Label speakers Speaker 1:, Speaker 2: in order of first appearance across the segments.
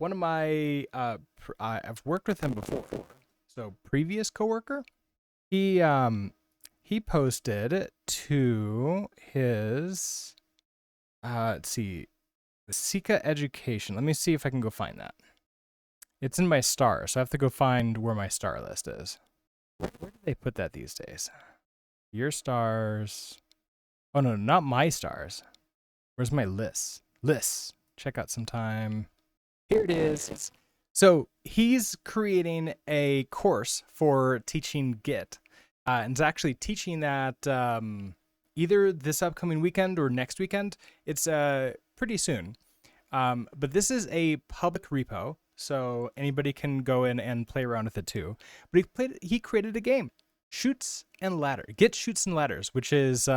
Speaker 1: one of my I've worked with him before. So previous coworker, he um he posted to his let's see, Sika Education. Let me see if I can go find that. It's in my stars, so I have to go find where my star list is. Where do they put that these days? Your stars. Oh no, not my stars. Where's my list? Lists. Check out sometime. Here it is. So he's creating a course for teaching Git, and it's actually teaching that either this upcoming weekend or next weekend. It's pretty soon. But this is a public repo, so anybody can go in and play around with it too. But he created a game, Chutes and Ladder, Git Chutes and Ladders, which is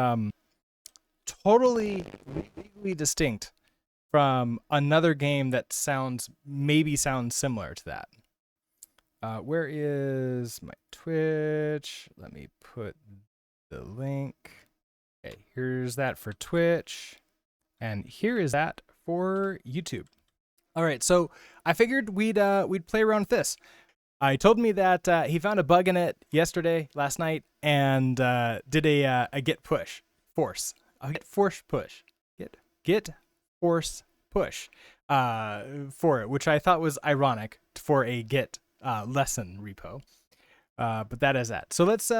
Speaker 1: totally legally distinct from another game that maybe sounds similar to that. Where is my Twitch? Let me put the link. Okay, here's that for Twitch, and here is that for YouTube. All right, so I figured we'd play around with this. He told me that he found a bug in it last night, and did a git push force. A git force push. Git force push for it, which I thought was ironic for a Git lesson repo. But that is that. So let's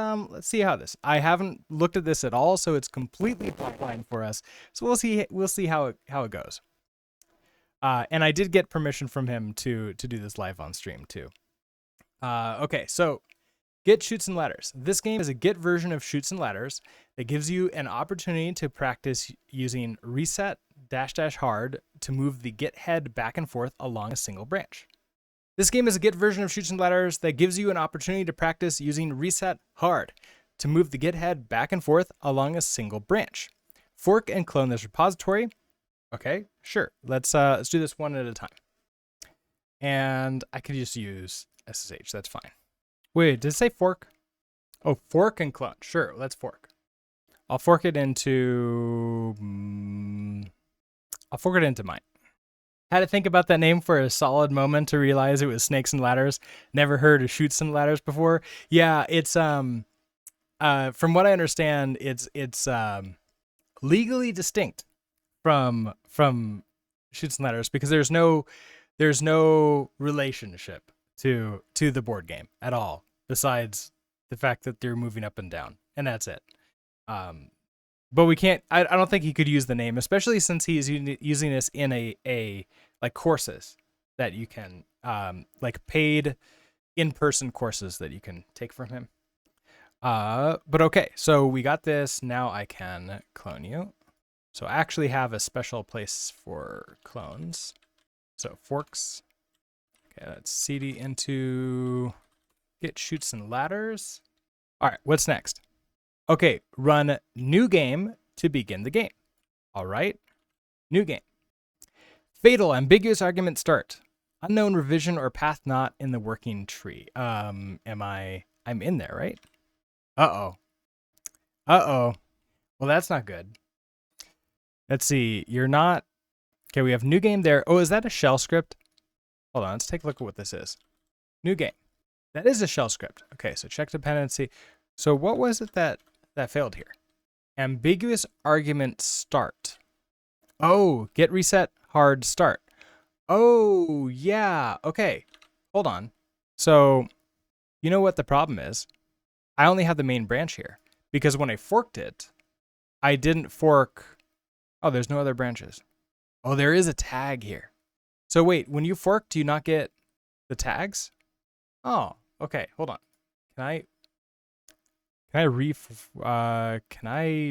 Speaker 1: see how this. I haven't looked at this at all, so it's completely offline for us. So we'll see how it goes. And I did get permission from him to do this live on stream too. Okay, so Git Chutes and Ladders. This game is a Git version of Chutes and Ladders that gives you an opportunity to practice using reset -- hard to move the Git head back and forth along a single branch. This game is a Git version of Chutes and Ladders that gives you an opportunity to practice using reset hard to move the Git head back and forth along a single branch. Fork and clone this repository. Okay, sure. Let's do this one at a time. And I could just use SSH. That's fine. Wait, did it say fork? Oh, fork and clone. Sure, let's fork. I'll fork it into mine. Had to think about that name for a solid moment to realize it was Snakes and Ladders. Never heard of Chutes and Ladders before. Yeah, it's from what I understand, it's legally distinct from Chutes and Ladders because there's no relationship to the board game at all, besides the fact that they're moving up and down, and that's it. But we can't. I don't think he could use the name, especially since he's using this in a like courses that you can like paid in-person courses that you can take from him. But okay, so we got this. Now I can clone you. So I actually have a special place for clones. So forks. Okay, let's cd into Git Chutes and Ladders. All right, what's next? Okay, run new game to begin the game. All right, new game. Fatal, ambiguous argument start. Unknown revision or path not in the working tree. I'm in there, right? Uh-oh. Well, that's not good. Let's see, you're not. Okay, we have new game there. Oh, is that a shell script? Hold on, let's take a look at what this is. New game. That is a shell script. Okay, so check dependency. So what was it that failed here? Ambiguous argument start. Oh, get reset hard start. Oh, yeah. Okay, hold on. So you know what the problem is? I only have the main branch here because when I forked it, I didn't fork. Oh, there's no other branches. Oh, there is a tag here. So wait, when you fork, do you not get the tags? Oh, okay. Hold on. Can I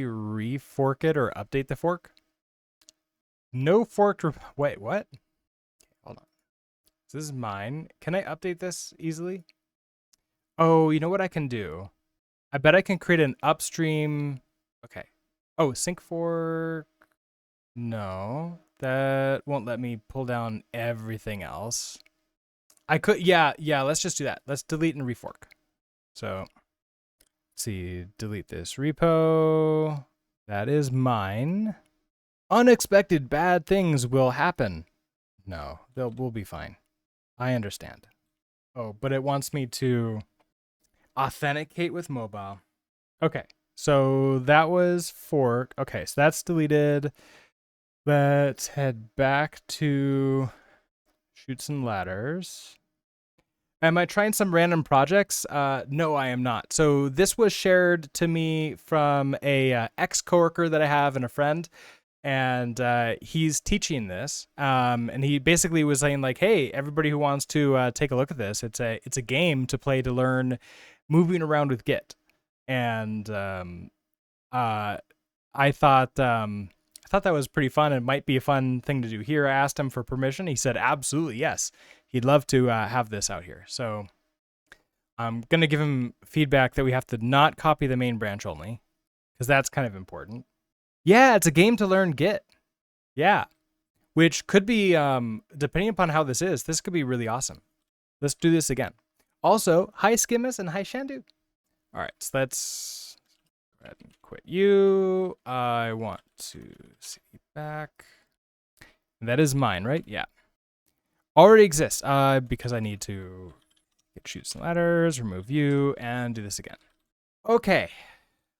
Speaker 1: refork it or update the fork? No forked. Wait, what? Okay, hold on. So this is mine. Can I update this easily? Oh, you know what I can do? I bet I can create an upstream. Okay. Oh, sync fork. No, that won't let me pull down everything else. I could, yeah, let's just do that. Let's delete and refork. So, let's see, delete this repo. That is mine. Unexpected bad things will happen. No, we'll be fine. I understand. Oh, but it wants me to authenticate with mobile. Okay, so that was fork. Okay, so that's deleted. Let's head back to chutes and ladders. Am I trying some random projects? No, I am not. So this was shared to me from a ex-coworker that I have and a friend, and he's teaching this. And he basically was saying like, "Hey, everybody who wants to take a look at this, it's a game to play to learn moving around with Git." And uh, I thought that was pretty fun. It might be a fun thing to do here. I asked him for permission. He said absolutely yes. He'd love to have this out here. So I'm gonna give him feedback that we have to not copy the main branch only, because that's kind of important. Yeah, it's a game to learn Git. Yeah, which could be depending upon how this could be really awesome. Let's do this again. Also, hi Skimmus and hi Shandu. All right, so let's go ahead and quit you. I want to see back. That is mine, right? Yeah. Already exists because I need to get chutes and ladders, remove you, and do this again. Okay,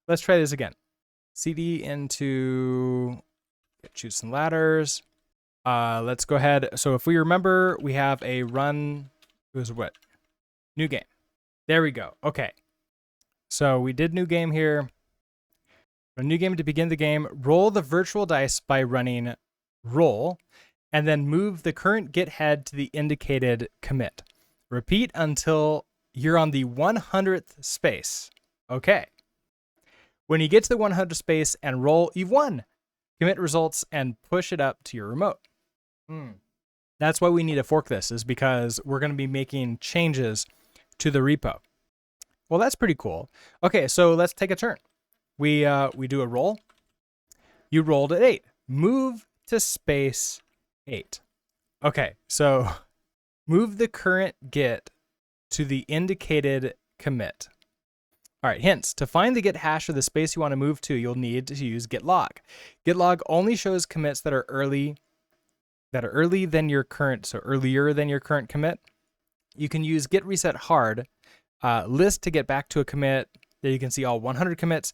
Speaker 1: let's try this again. CD into get chutes and ladders. Let's go ahead. So if we remember, we have a run. It was what? New game. There we go. Okay. So we did new game here. A new game to begin the game. Roll the virtual dice by running roll, and then move the current Git head to the indicated commit. Repeat until you're on the 100th space. Okay. When you get to the 100th space and roll, you've won. Commit results and push it up to your remote. That's why we need to fork this, is because we're going to be making changes to the repo. Well, that's pretty cool. Okay, so let's take a turn. We do a roll. You rolled at 8. Move to space 8. Okay, so move the current Git to the indicated commit. All right, hints. To find the Git hash of the space you want to move to, you'll need to use git log. Git log only shows commits that are earlier than your current commit. You can use git reset hard list to get back to a commit. There you can see all 100 commits.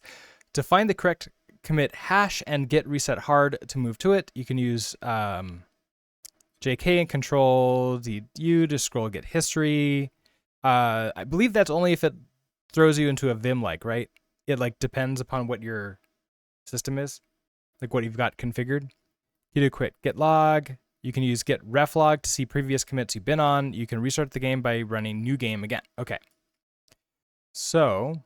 Speaker 1: To find the correct commit hash and git reset hard to move to it, you can use JK and control U to scroll git history. I believe that's only if it throws you into a Vim right? It depends upon what your system is, what you've got configured. You do quit git log. You can use git reflog to see previous commits you've been on. You can restart the game by running new game again. Okay. So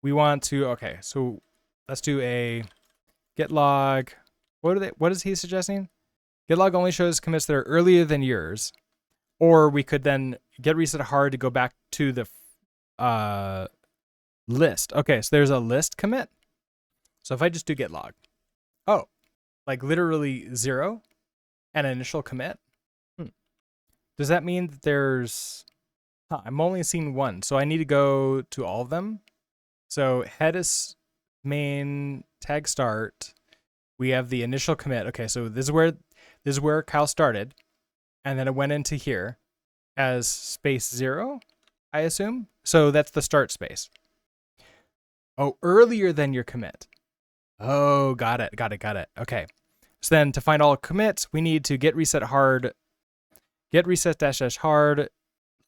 Speaker 1: we want to, okay, so let's do a git log. What is he suggesting? Git log only shows commits that are earlier than yours. Or we could then git reset hard to go back to the list. Okay, so there's a list commit. So if I just do git log, oh, literally 0, an initial commit. Does that mean that there's? I'm only seeing 1, so I need to go to all of them. So head is main tag start. We have the initial commit. Okay, so this is where Kyle started, and then it went into here as space 0, I assume. So that's the start space. Oh, earlier than your commit. Oh, got it. Okay. So then to find all commits, we need to git reset hard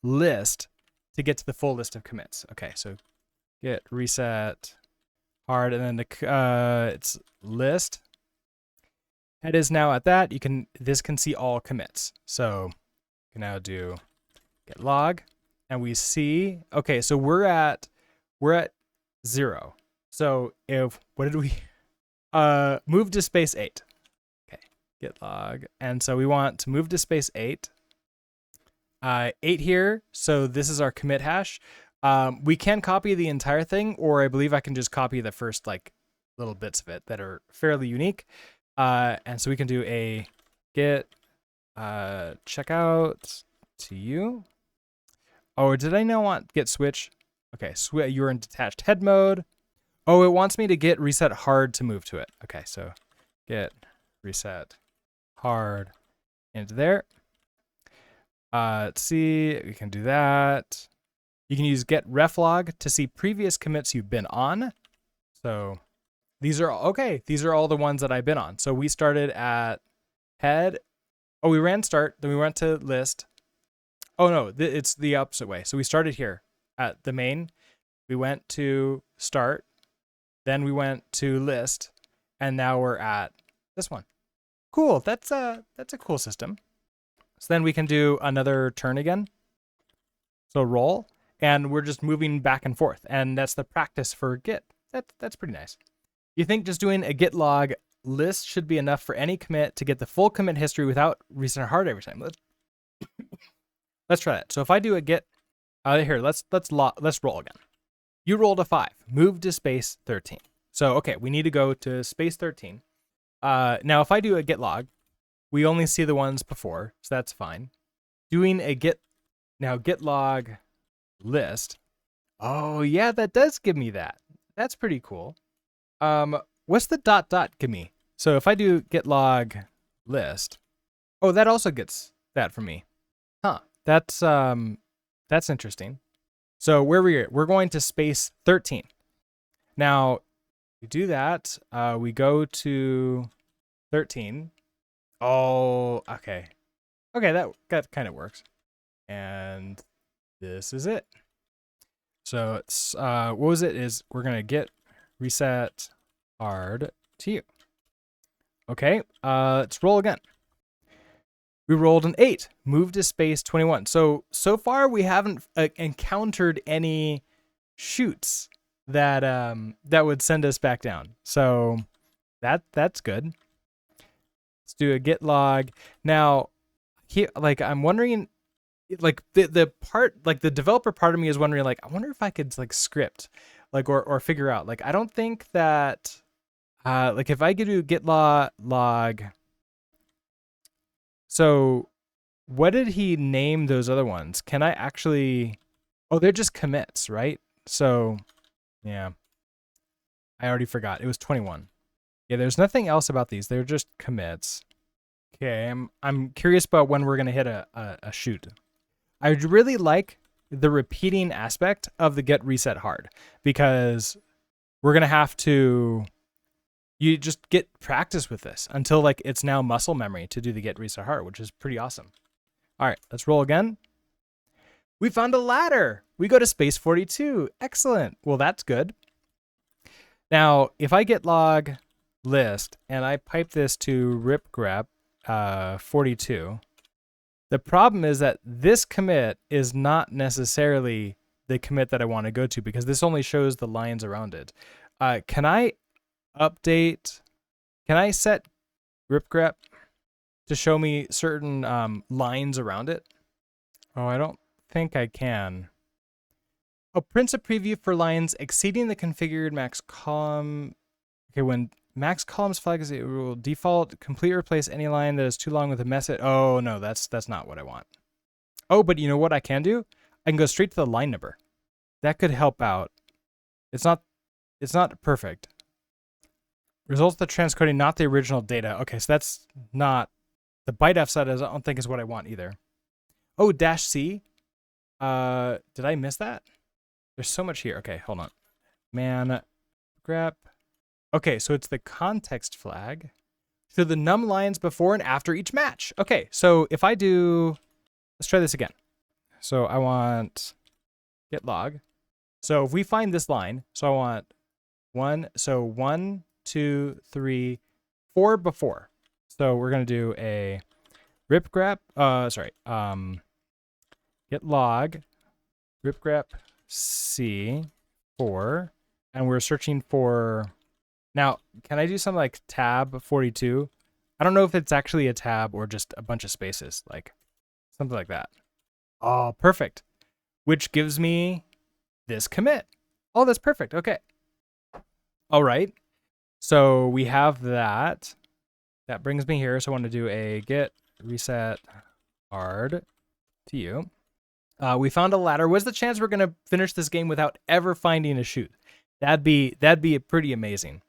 Speaker 1: list to get to the full list of commits. Okay, so git reset hard, and then it's list. It is now at that. This can see all commits. So you can now do git log, and we see, okay, so we're at 0. So what did we move to space 8. Okay, git log. And so we want to move to space 8. 8 here, so this is our commit hash. We can copy the entire thing, or I believe I can just copy the first little bits of it that are fairly unique. And so we can do a git checkout to you. Oh, did I now want git switch? Okay, you're in detached head mode. Oh, it wants me to git reset hard to move to it. Okay, so git reset hard into there. Let's see, we can do that. You can use get reflog to see previous commits you've been on. So these are, okay, these are all the ones that I've been on. So we started at head. Oh, we ran start, then we went to list. Oh no, it's the opposite way. So we started here at the main. We went to start, then we went to list, and now we're at this one. Cool, that's a cool system. So then we can do another turn again. So roll, and we're just moving back and forth, and that's the practice for Git. That's pretty nice. You think just doing a git log list should be enough for any commit to get the full commit history without reset hard every time? Let's try that. So if I do a git, here, let's roll again. You rolled a 5. Move to space 13. So okay, we need to go to space 13. Now if I do a git log, we only see the ones before, so that's fine. Doing a git log list. Oh yeah, that does give me that. That's pretty cool. What's the ... give me? So if I do git log list, oh, that also gets that from me. Huh. That's interesting. So where we're going to space 13. Now we do that. We go to 13. Oh, okay. Okay, that kind of works. And this is it. So it's what was it? Is we're gonna get reset hard to you. Okay, let's roll again. We rolled an 8. Move to space 21. So far we haven't encountered any chutes that would send us back down. So that's good. Let's do a git log. Now, here, like, I'm wondering, like, the part, like, the developer part of me is wondering, like, I wonder if I could, like, script, like, or figure out, like, I don't think that, like, if I could do git log. So what did he name those other ones? Can I actually, oh, they're just commits, right? So yeah, I already forgot. It was 21. Yeah, there's nothing else about these. They're just commits. Okay, I'm curious about when we're gonna hit a chute. I really like the repeating aspect of the get reset hard, because we're gonna have to, you just get practice with this until, like, it's now muscle memory to do the get reset hard, which is pretty awesome. All right, let's roll again. We found a ladder. We go to space 42. Excellent. Well, that's good. Now, if I get log list and I pipe this to ripgrep 42, the problem is that this commit is not necessarily the commit that I want to go to, because this only shows the lines around it. Can I update? Can I set ripgrep to show me certain lines around it? Oh, I don't think I can. Oh, prints a preview for lines exceeding the configured max column. Okay, when max columns flags, it will default complete replace any line that is too long with a message. Oh no, that's not what I want. Oh, but you know what I can do? I can go straight to the line number. That could help out. It's not perfect. Results of the transcoding, not the original data. Okay, so that's not the byte offset. I don't think is what I want either. Oh, -C. Did I miss that? There's so much here. Okay, hold on. Man, grep. Okay, so it's the context flag. So the num lines before and after each match. Okay, so if I do, let's try this again. So I want get log. So if we find this line, so I want 1, 2, 3, 4 before. So we're gonna do a ripgrep. Get log ripgrep C4, and we're searching for. Now, can I do something like tab 42? I don't know if it's actually a tab or just a bunch of spaces, like something like that. Oh, perfect. Which gives me this commit. Oh, that's perfect. Okay. All right. So we have that. That brings me here. So I want to do a get reset hard to you. We found a ladder. What's the chance we're going to finish this game without ever finding a chute? That'd be pretty amazing.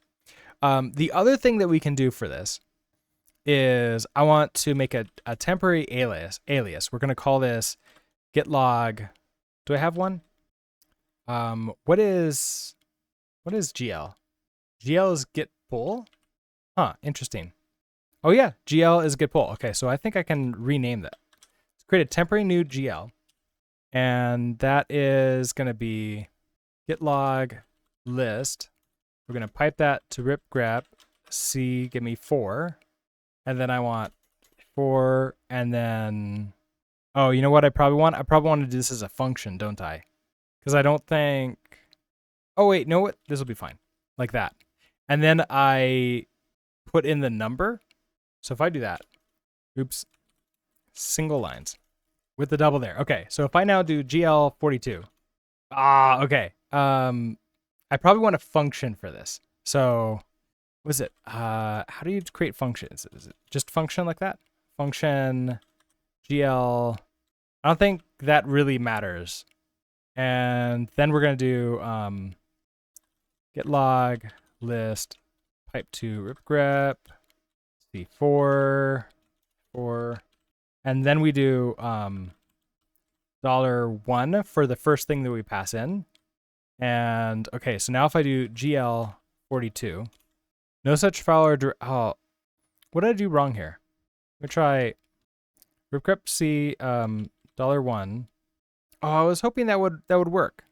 Speaker 1: The other thing that we can do for this is I want to make a temporary alias. We're going to call this get log. Do I have one? What is GL? GL is get pull? Huh, interesting. Oh yeah, GL is get pull. Okay, so I think I can rename that. Let's create a temporary new GL. And that is going to be get log list. We're going to pipe that to rip grep C, give me 4. And then I want 4, and then, oh, you know what I probably want? I probably want to do this as a function, don't I? Because I don't think, oh wait, no, what? This will be fine. Like that. And then I put in the number. So if I do that, oops, single lines with the double there. Okay, so if I now do GL42, okay. I probably want a function for this. So what is it? How do you create functions? Is it just function like that? Function GL. I don't think that really matters. And then we're going to do get log list pipe to rip grep C4 4, and then we do $1 for the first thing that we pass in. And okay, so now if I do GL42, no such file or oh, what did I do wrong here? Let me try rip grep C $1. Oh, I was hoping that would work.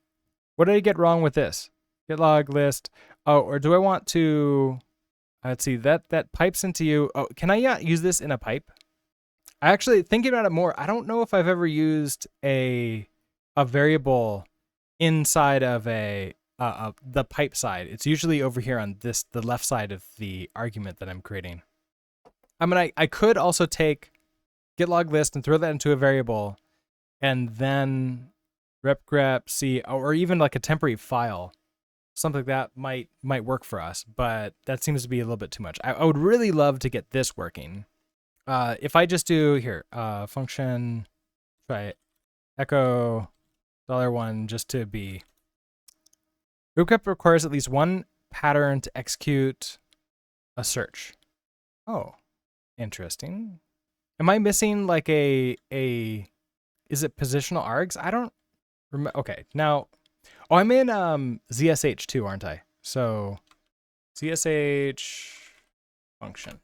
Speaker 1: What did I get wrong with this? Get log list. Oh, or do I want to? Let's see. That pipes into you. Oh, can I use this in a pipe? I actually thinking about it more. I don't know if I've ever used a variable inside of the pipe side. It's usually over here on the left side of the argument that I'm creating. I mean, I could also take get log list and throw that into a variable, and then rep grep C, or even like a temporary file, something like that might work for us. But that seems to be a little bit too much. I would really love to get this working. If I just do here function, try it, echo $1 just to be. Rip grep requires at least one pattern to execute a search. Oh, interesting. Am I missing like a is it positional args? I don't remember. Okay, now, oh, I'm in ZSH too, aren't I? So ZSH function.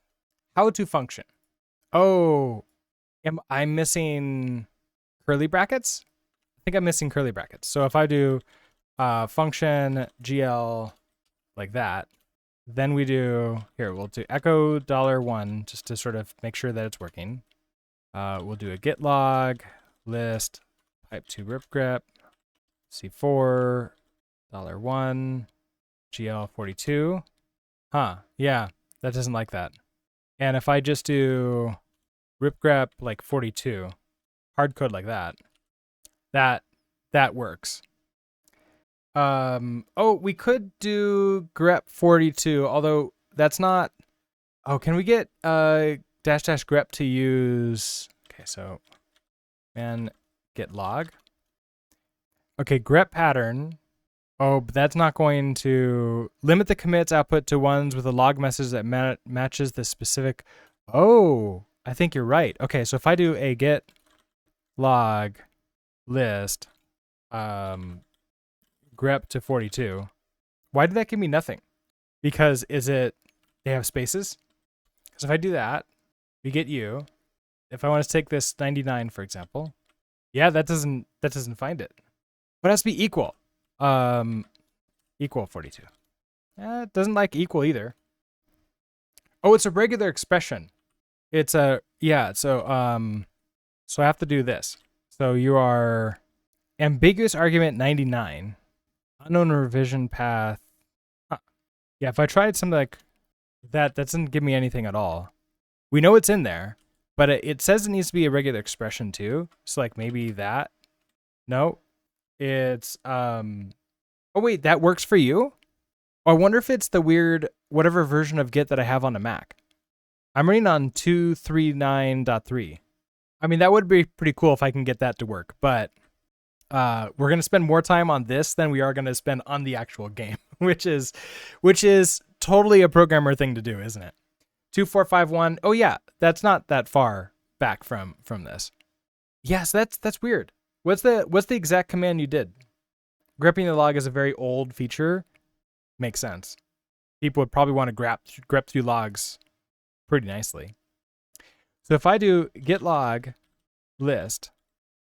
Speaker 1: How to function. Oh, am I missing curly brackets? I think I'm missing curly brackets. So if I do function GL like that, then we do, here, we'll do echo $1 just to sort of make sure that it's working. We'll do a get log list pipe to rip grep C4 $1 GL42. Huh, yeah, that doesn't like that. And if I just do rip grep like 42, hard code like that, that works. Oh, we could do grep 42, although that's not. Oh, can we get dash grep to use? Okay, so and get log. Okay, grep pattern. Oh, but that's not going to limit the commits output to ones with a log message that matches the specific. Oh, I think you're right. Okay, so if I do a get log list grep to 42, why did that give me nothing? Because they have spaces? Because if I do that, we get you. If I want to take this 99, for example, yeah, that doesn't find it. But it has to be equal. Equal 42. It doesn't like equal either. Oh, it's a regular expression. It's a, yeah, so I have to do this. So you are ambiguous argument 99, unknown revision path. Huh. Yeah, if I tried something like that doesn't give me anything at all. We know it's in there, but it says it needs to be a regular expression too. So like maybe that. No, it's oh wait, that works for you? Oh, I wonder if it's the weird whatever version of Git that I have on a Mac. I'm running on 239.3. I mean, that would be pretty cool if I can get that to work, but we're going to spend more time on this than we are going to spend on the actual game, which is totally a programmer thing to do, isn't it? 2451. Oh yeah, that's not that far back from this. Yes, that's weird. What's the exact command you did? Gripping the log is a very old feature. Makes sense. People would probably want to grep through logs pretty nicely. So if I do git log list,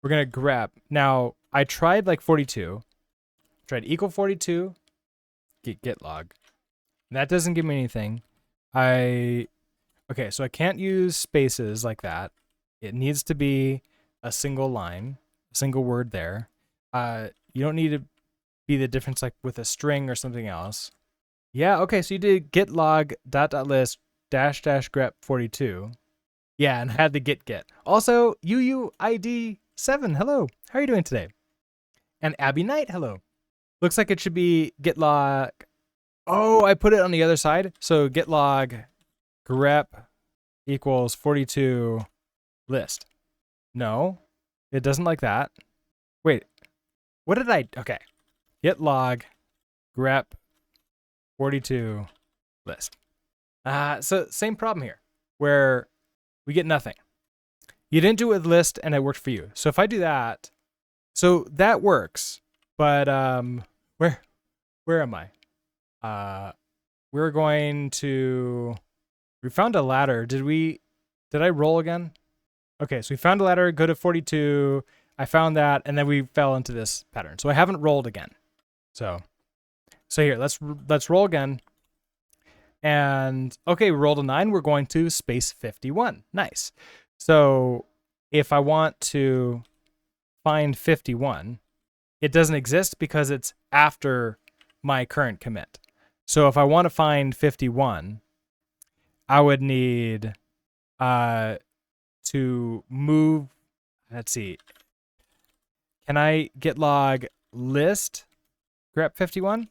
Speaker 1: we're gonna grep. Now I tried like 42. Tried equal 42. Git log. That doesn't give me anything. Okay, so I can't use spaces like that. It needs to be a single line, a single word there. You don't need to be the difference like with a string or something else. Yeah, okay, so you did git log .list --grep 42. Yeah, and had the get. Also, UUID7, hello. How are you doing today? And Abby Knight, hello. Looks like it should be git log. Oh, I put it on the other side. So git log grep equals 42 list. No, it doesn't like that. Wait, what did I? Okay, git log grep 42 list. So same problem here, where we get nothing. You didn't do it with list, and it worked for you. So if I do that, so that works. But where am I? We're going to. We found a ladder. Did I roll again? Okay, so we found a ladder, go to 42. I found that, and then we fell into this pattern. So I haven't rolled again. So here, let's roll again. And okay, we rolled a 9. We're going to space 51. Nice. So if I want to find 51, it doesn't exist because it's after my current commit. So if I want to find 51, I would need to move. Let's see. Can I git log list grep 51?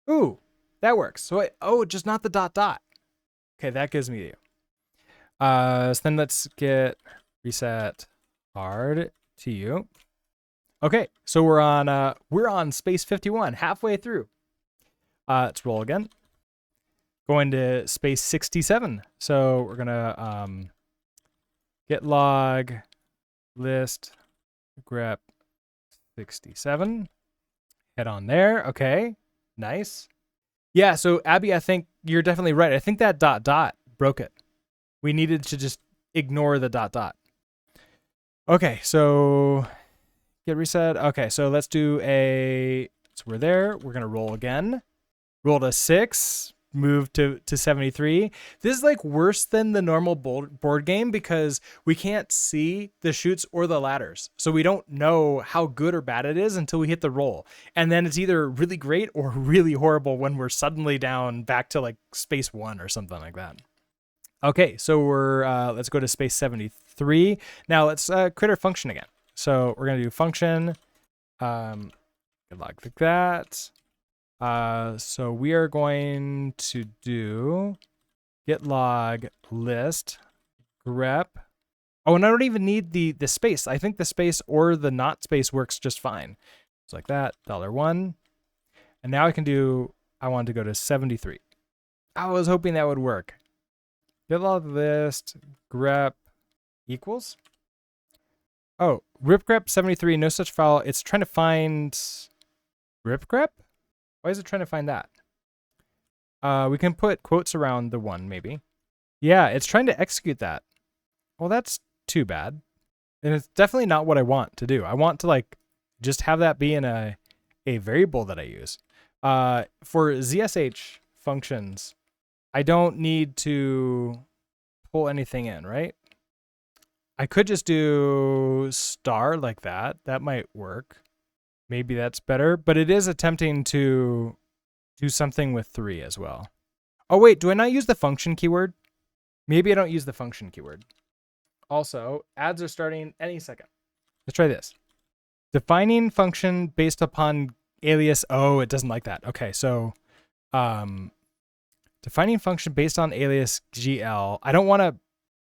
Speaker 1: Ooh, that works. So just not the dot. Okay, that gives me you. So then let's get reset hard to you. Okay, so we're on space 51, halfway through. Let's roll again. Going to space 67. So we're gonna git log list grep 67. Head on there. Okay, nice. Yeah, so Abby, I think you're definitely right. I think that dot broke it. We needed to just ignore the dot. Okay, so get reset. Okay, so let's do so we're there. We're gonna roll again. Roll to 6. Move to 73. This is like worse than the normal board game because we can't see the chutes or the ladders. So we don't know how good or bad it is until we hit the roll. And then it's either really great or really horrible when we're suddenly down back to like space 1 or something like that. Okay, so let's go to space 73. Now let's create our function again. So we're gonna do function, good luck like that. So we are going to do git log list grep. Oh, and I don't even need the space. I think the space or the not space works just fine. It's like that, $1. And now I want to go to 73. I was hoping that would work. Git log list grep equals. Oh, ripgrep 73, no such file. It's trying to find ripgrep? Why is it trying to find that? We can put quotes around the 1, maybe. Yeah, it's trying to execute that. Well, that's too bad. And it's definitely not what I want to do. I want to like just have that be in a variable that I use. For ZSH functions, I don't need to pull anything in, right? I could just do star like that. That might work. Maybe that's better, but it is attempting to do something with 3 as well. Oh wait, do I not use the function keyword? Maybe I don't use the function keyword. Also, ads are starting any second. Let's try this. Defining function based upon alias. Oh, it doesn't like that. Okay, so defining function based on alias GL. I don't want to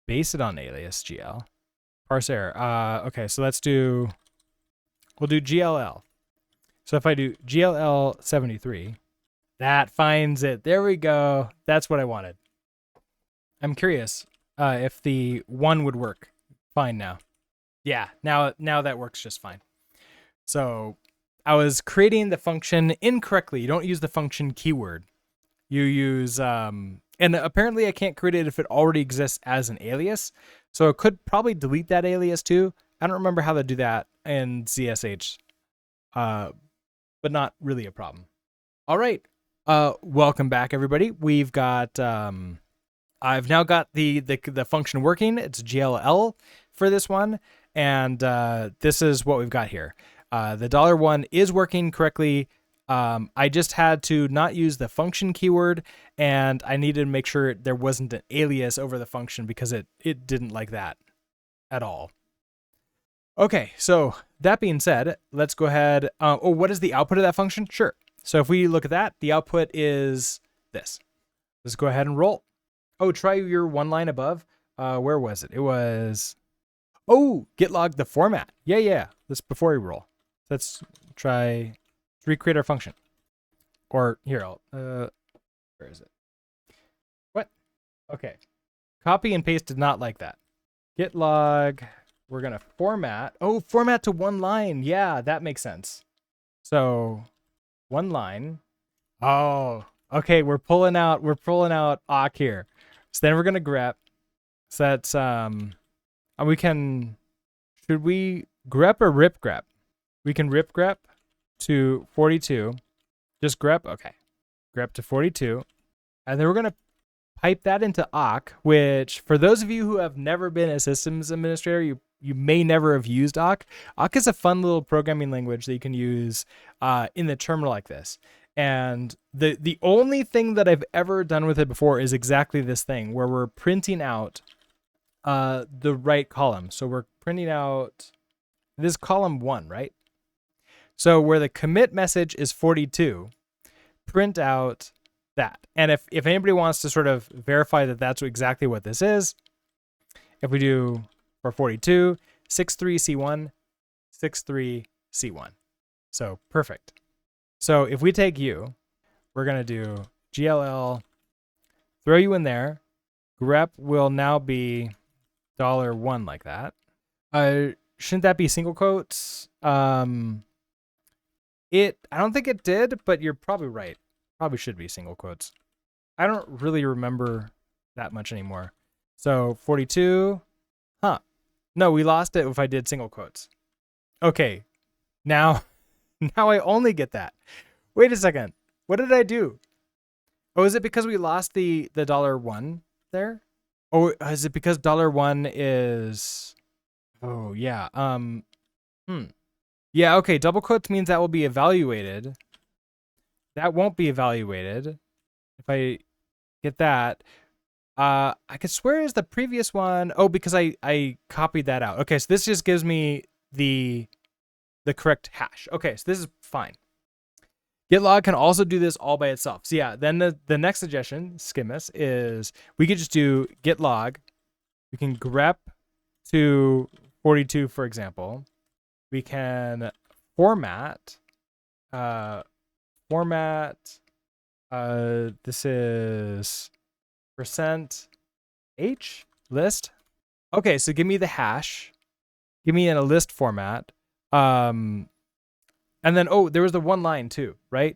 Speaker 1: base it on alias GL. Parse error. Okay, so we'll do GLL. So if I do GLL 73, that finds it. There we go. That's what I wanted. I'm curious if the one would work fine now. Yeah, now that works just fine. So I was creating the function incorrectly. You don't use the function keyword. You use and apparently I can't create it if it already exists as an alias. So I could probably delete that alias too. I don't remember how to do that in ZSH, but not really a problem. All right, welcome back, everybody. We've got I've now got the function working. It's GLL for this one, and this is what we've got here. The $1 is working correctly. I just had to not use the function keyword, and I needed to make sure there wasn't an alias over the function because it didn't like that at all. Okay, so that being said, let's go ahead. What is the output of that function? Sure. So if we look at that, the output is this. Let's go ahead and roll. Oh, try your one line above. Where was it? It was, get log the format. Yeah. This before we roll. Let's try recreate our function. Or here, where is it? What? Okay. Copy and paste did not like that. Git log. We're going to format. Oh, format to one line. Yeah, that makes sense. So one line. Oh, okay. We're pulling out awk here. So then we're going to grep. So that's, we can, should we grep or rip grep? We can rip grep to 42. Just grep. Okay. Grep to 42. And then we're going to pipe that into awk, which for those of you who have never been a systems administrator, you may never have used awk. Awk is a fun little programming language that you can use in the terminal like this. And the only thing that I've ever done with it before is exactly this thing where we're printing out the right column. So we're printing out this column 1, right? So where the commit message is 42, print out that. And if anybody wants to sort of verify that that's exactly what this is, if we do for 42, 63C1, 63C1. So perfect. So if we take you, we're going to do GLL, throw you in there. Grep will now be $1 like that. Shouldn't that be single quotes? I don't think it did, but you're probably right. Probably should be single quotes. I don't really remember that much anymore. So 42, no, we lost it if I did single quotes. Okay, now I only get that. Wait a second. What did I do? Oh, is it because we lost the $1 there? Oh, is it because $1 is? Oh yeah. Yeah. Okay. Double quotes means that will be evaluated. That won't be evaluated if I get that. I could swear is the previous one. Oh, because I copied that out. Okay, so this just gives me the correct hash. Okay, so this is fine. Gitlog can also do this all by itself. So yeah, then the next suggestion, Skimmis, is we could just do gitlog. We can grep to 42, for example. We can format. This is %h list. Okay, so give me the hash. Give me in a list format. And then there was the one line too, right?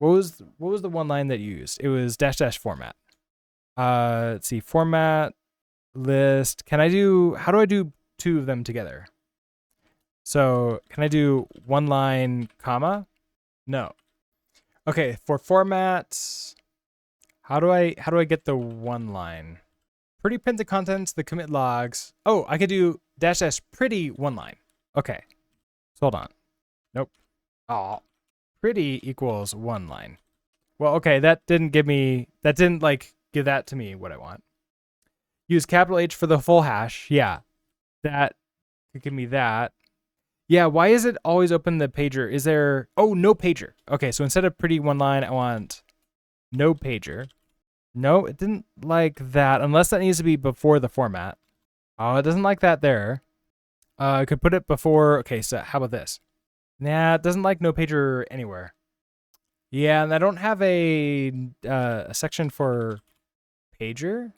Speaker 1: What was the one line that you used? It was -- format. Let's see, format list. How do I do two of them together? So can I do one line, comma? No. Okay, for formats, how do I get the one line? Pretty print the contents, the commit logs. Oh, I could do -- pretty one line. Okay. So hold on. Nope. Oh, pretty equals one line. Well, okay, that didn't give that to me what I want. Use capital H for the full hash. Yeah, that could give me that. Yeah, why is it always open the pager? Is there, no pager. Okay, so instead of pretty one line, I want no pager. No, it didn't like that, unless that needs to be before the format. Oh, it doesn't like that there. I could put it before, okay, so how about this? Nah, it doesn't like no pager anywhere. Yeah, and I don't have a section for pager.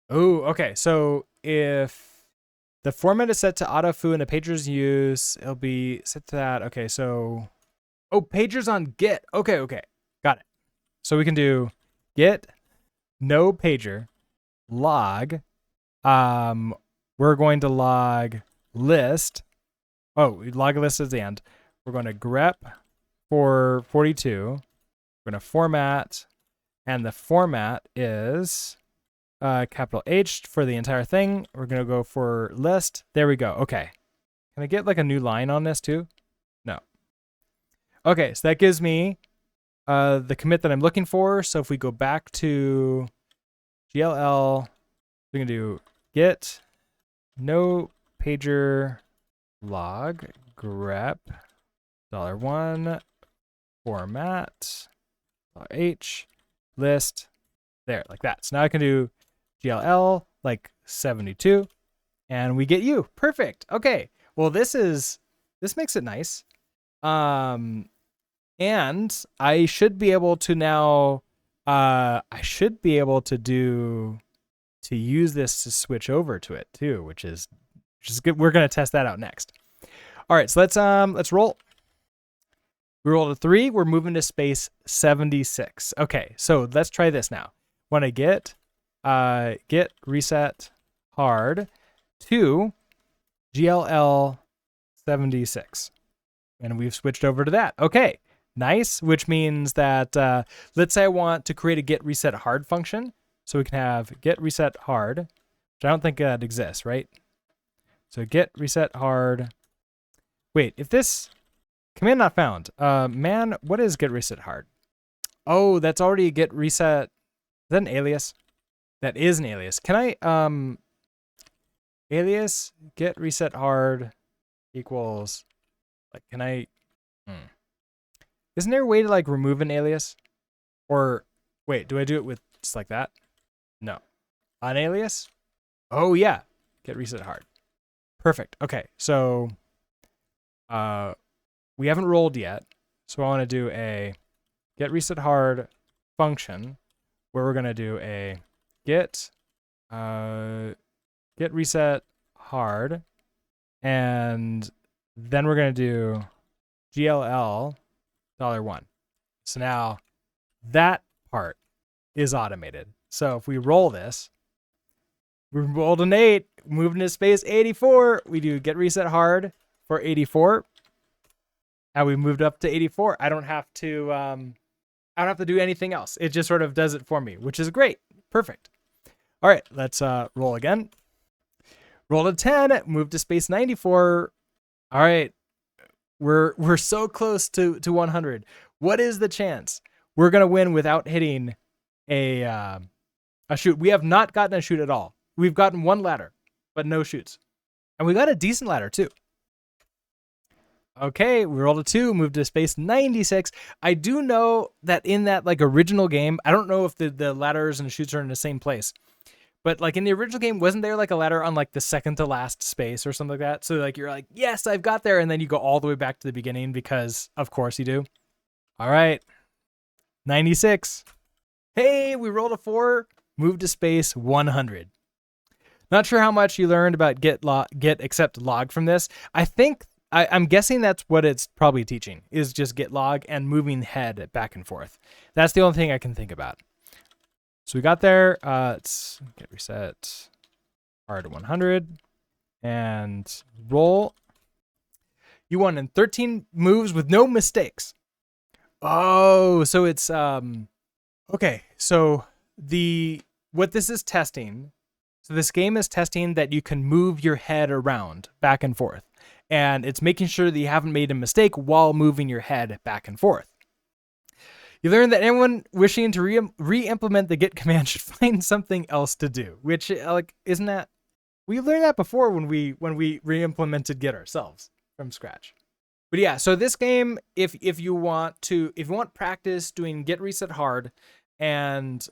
Speaker 1: Oh, okay. So if the format is set to auto-foo in a pager's use, it'll be set to that. Okay, so oh, pagers on Git. Okay, okay. Got it. So we can do Git no pager log. We're going to log list. Oh, we log a list at the end. We're going to grep for 42. We're going to format, and the format is capital H for the entire thing. We're going to go for list. There we go. Okay. Can I get like a new line on this too? No. Okay, so that gives me the commit that I'm looking for. So if we go back to GLL, we can do git no pager log grep $1 format $h list there, like that. So now I can do GLL like 72 and we get you. Perfect. Okay. Well, this makes it nice. And I should be able to now to use this to switch over to it too, which is good. We're going to test that out next. All right, so let's roll. We rolled a 3. We're moving to space 76. Okay, so let's try this now. Want to get reset hard to GLL 76. And we've switched over to that. Okay, nice, which means that let's say I want to create a get reset hard function. So we can have get reset hard, which I don't think that exists, right? So get reset hard. Wait, if this command not found, man, what is get reset hard? Oh, that's already a get reset. Is that an alias? That is an alias. Can I alias get reset hard equals like, can I? Isn't there a way to like remove an alias? Or wait, do I do it with just like that? No. On alias? Oh yeah. Get reset hard. Perfect. Okay, so we haven't rolled yet. So I want to do a get reset hard function where we're gonna do a get reset hard, and then we're gonna do GLL $1. So now that part is automated. So if we roll this, we rolled an 8, moving to space 84. We do get reset hard for 84. And we moved up to 84. I don't have to do anything else. It just sort of does it for me, which is great. Perfect. All right, let's roll again. Roll a 10, move to space 94. All right. We're so close to 100. What is the chance we're gonna win without hitting a chute? We have not gotten a chute at all. We've gotten one ladder, but no chutes, and we got a decent ladder too. Okay, we rolled a 2, moved to space 96. I do know that in that like original game, I don't know if the ladders and the chutes are in the same place. But like in the original game, wasn't there like a ladder on like the second to last space or something like that? So like you're like, yes, I've got there, and then you go all the way back to the beginning because of course you do. All right, 96. Hey, we rolled a 4, moved to space 100. Not sure how much you learned about get accept log from this. I'm guessing that's what it's probably teaching is just get log and moving head back and forth. That's the only thing I can think about. So we got there. Let's get reset hard to 100 and roll. You won in 13 moves with no mistakes. Oh, so it's okay. So what this is testing. So this game is testing that you can move your head around back and forth, and it's making sure that you haven't made a mistake while moving your head back and forth. You learn that anyone wishing to re-implement the git command should find something else to do, which like isn't that we learned that before when we re-implemented git ourselves from scratch. But yeah, so this game, if you want practice doing git reset hard and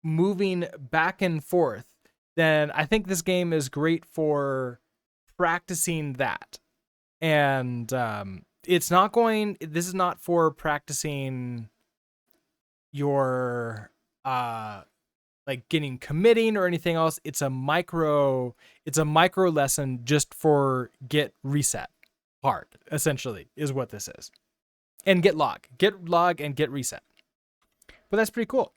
Speaker 1: moving back and forth, then I think this game is great for practicing that. And this is not for practicing your like getting committing or anything else. It's a micro lesson just for get reset part, essentially, is what this is. And get log and get reset. But that's pretty cool.